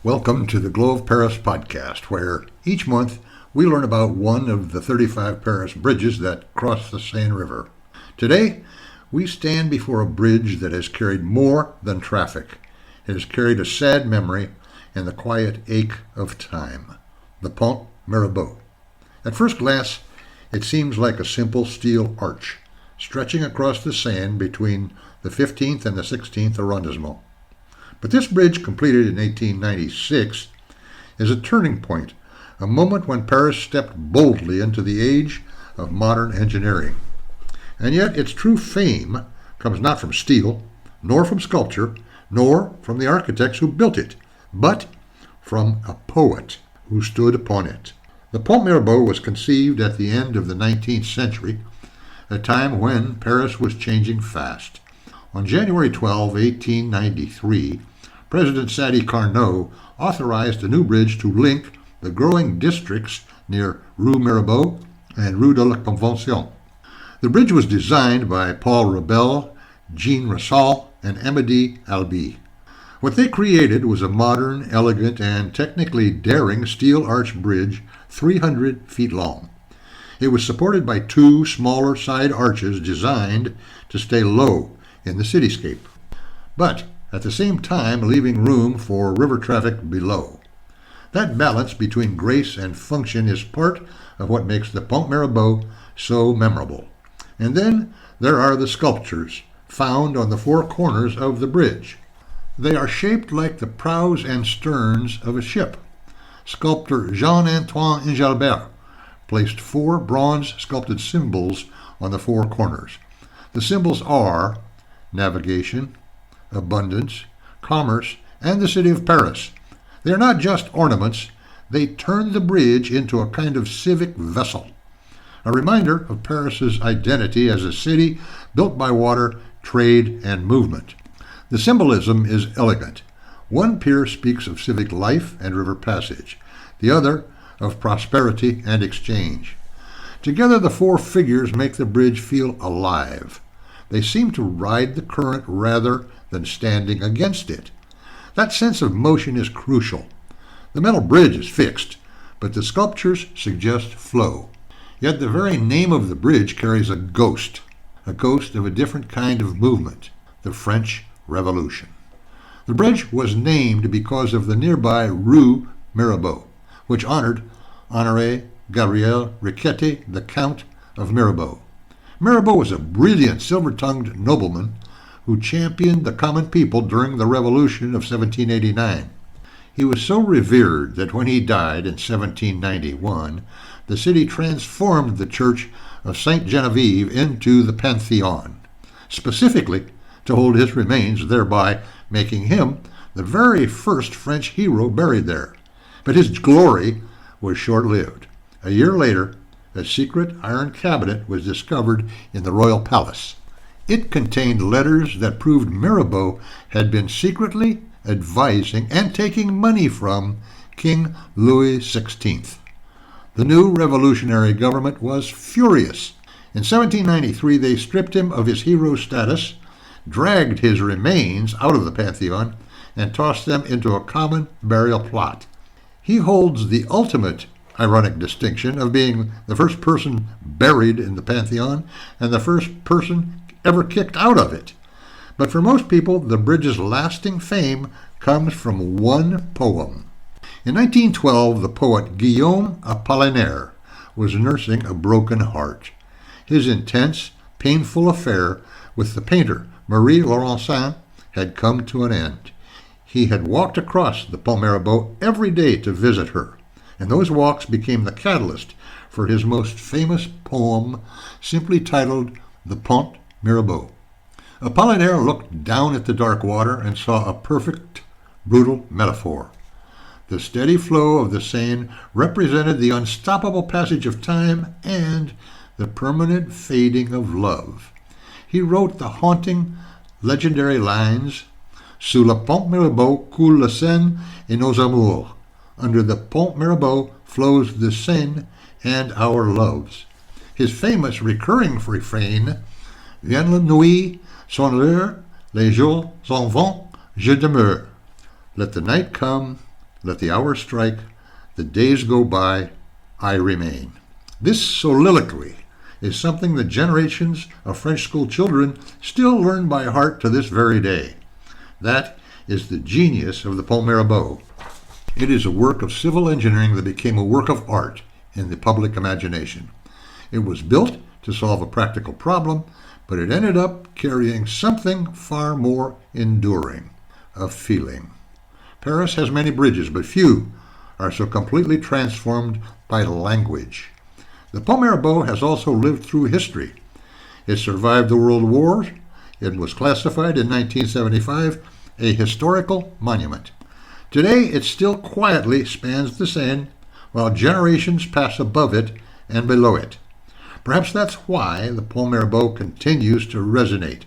Welcome to the Glow of Paris podcast, where each month we learn about one of the 35 Paris bridges that cross the Seine River. Today, we stand before a bridge that has carried more than traffic. It has carried a sad memory and the quiet ache of time, the Pont Mirabeau. At first glance, it seems like a simple steel arch stretching across the Seine between the 15th and the 16th arrondissement. But this bridge, completed in 1896, is a turning point, a moment when Paris stepped boldly into the age of modern engineering. And yet its true fame comes not from steel, nor from sculpture, nor from the architects who built it, but from a poet who stood upon it. The Pont Mirabeau was conceived at the end of the 19th century, a time when Paris was changing fast. On January 12, 1893, President Sadi Carnot authorized a new bridge to link the growing districts near Rue Mirabeau and Rue de la Convention. The bridge was designed by Paul Rabel, Jean Rassal, and Amédée Albi. What they created was a modern, elegant, and technically daring steel arch bridge 300 feet long. It was supported by two smaller side arches designed to stay low in the cityscape, but at the same time leaving room for river traffic below. That balance between grace and function is part of what makes the Pont Mirabeau so memorable. And then there are the sculptures found on the four corners of the bridge. They are shaped like the prows and sterns of a ship. Sculptor Jean Antoine Injalbert placed four bronze sculpted symbols on the four corners. The symbols are navigation, abundance, commerce, and the city of Paris. They are not just ornaments, they turn the bridge into a kind of civic vessel, a reminder of Paris's identity as a city built by water, trade, and movement. The symbolism is elegant. One pier speaks of civic life and river passage, the other of prosperity and exchange. Together, the four figures make the bridge feel alive. They seem to ride the current rather than standing against it. That sense of motion is crucial. The metal bridge is fixed, but the sculptures suggest flow. Yet the very name of the bridge carries a ghost of a different kind of movement, the French Revolution. The bridge was named because of the nearby Rue Mirabeau, which honored Honoré Gabriel Riquetti, the Count of Mirabeau. Mirabeau was a brilliant silver-tongued nobleman who championed the common people during the Revolution of 1789. He was so revered that when he died in 1791, the city transformed the church of Sainte Geneviève into the Pantheon, specifically to hold his remains, thereby making him the very first French hero buried there. But his glory was short-lived. A year later, a secret iron cabinet was discovered in the royal palace. It contained letters that proved Mirabeau had been secretly advising and taking money from King Louis XVI. The new revolutionary government was furious. In 1793, they stripped him of his hero status, dragged his remains out of the Pantheon, and tossed them into a common burial plot. He holds the ultimate ironic distinction of being the first person buried in the Pantheon and the first person ever kicked out of it. But for most people, the bridge's lasting fame comes from one poem. In 1912, the poet Guillaume Apollinaire was nursing a broken heart. His intense, painful affair with the painter Marie Laurencin had come to an end. He had walked across the Pont Mirabeau every day to visit her, and those walks became the catalyst for his most famous poem, simply titled The Pont Mirabeau. Apollinaire looked down at the dark water and saw a perfect, brutal metaphor. The steady flow of the Seine represented the unstoppable passage of time and the permanent fading of love. He wrote the haunting, legendary lines, Sous le Pont Mirabeau coule la Seine et nos amours. Under the Pont Mirabeau flows the Seine and our loves. His famous recurring refrain, Vient la nuit, son l'heure, les jours s'en vont, je demeure. Let the night come, Let the hours strike, the days go by, I remain. This soliloquy is something that generations of French school children still learn by heart to this very day. That is the genius of the Pont Mirabeau. It is a work of civil engineering that became a work of art in the public imagination. It was built to solve a practical problem, but it ended up carrying something far more enduring, a feeling. Paris has many bridges, but few are so completely transformed by language. The Pont Mirabeau has also lived through history. It survived the World Wars. It was classified in 1975 a historical monument. Today, it still quietly spans the Seine, while generations pass above it and below it. Perhaps that's why the Pont Mirabeau continues to resonate.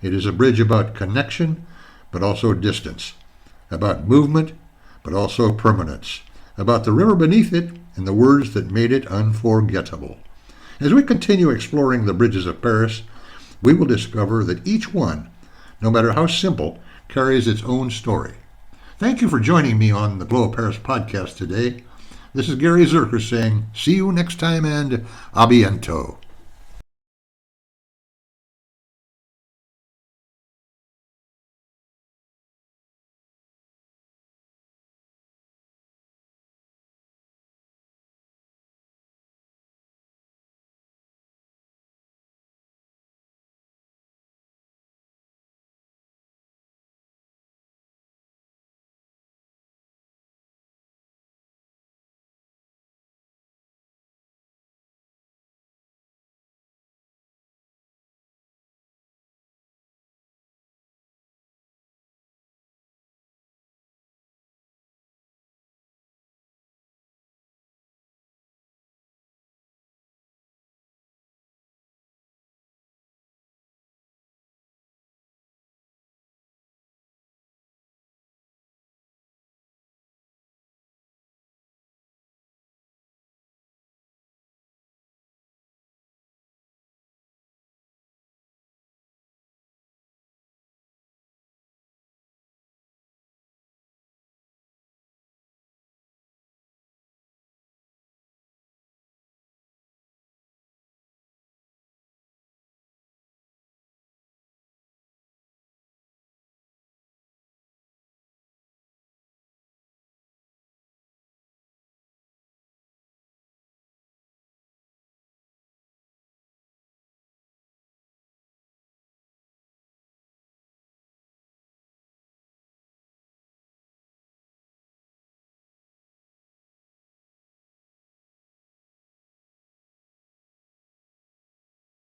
It is a bridge about connection, but also distance, about movement, but also permanence, about the river beneath it and the words that made it unforgettable. As we continue exploring the bridges of Paris, we will discover that each one, no matter how simple, carries its own story. Thank you for joining me on the Glow of Paris podcast today. This is Gary Zuercher saying, see you next time and a bientôt.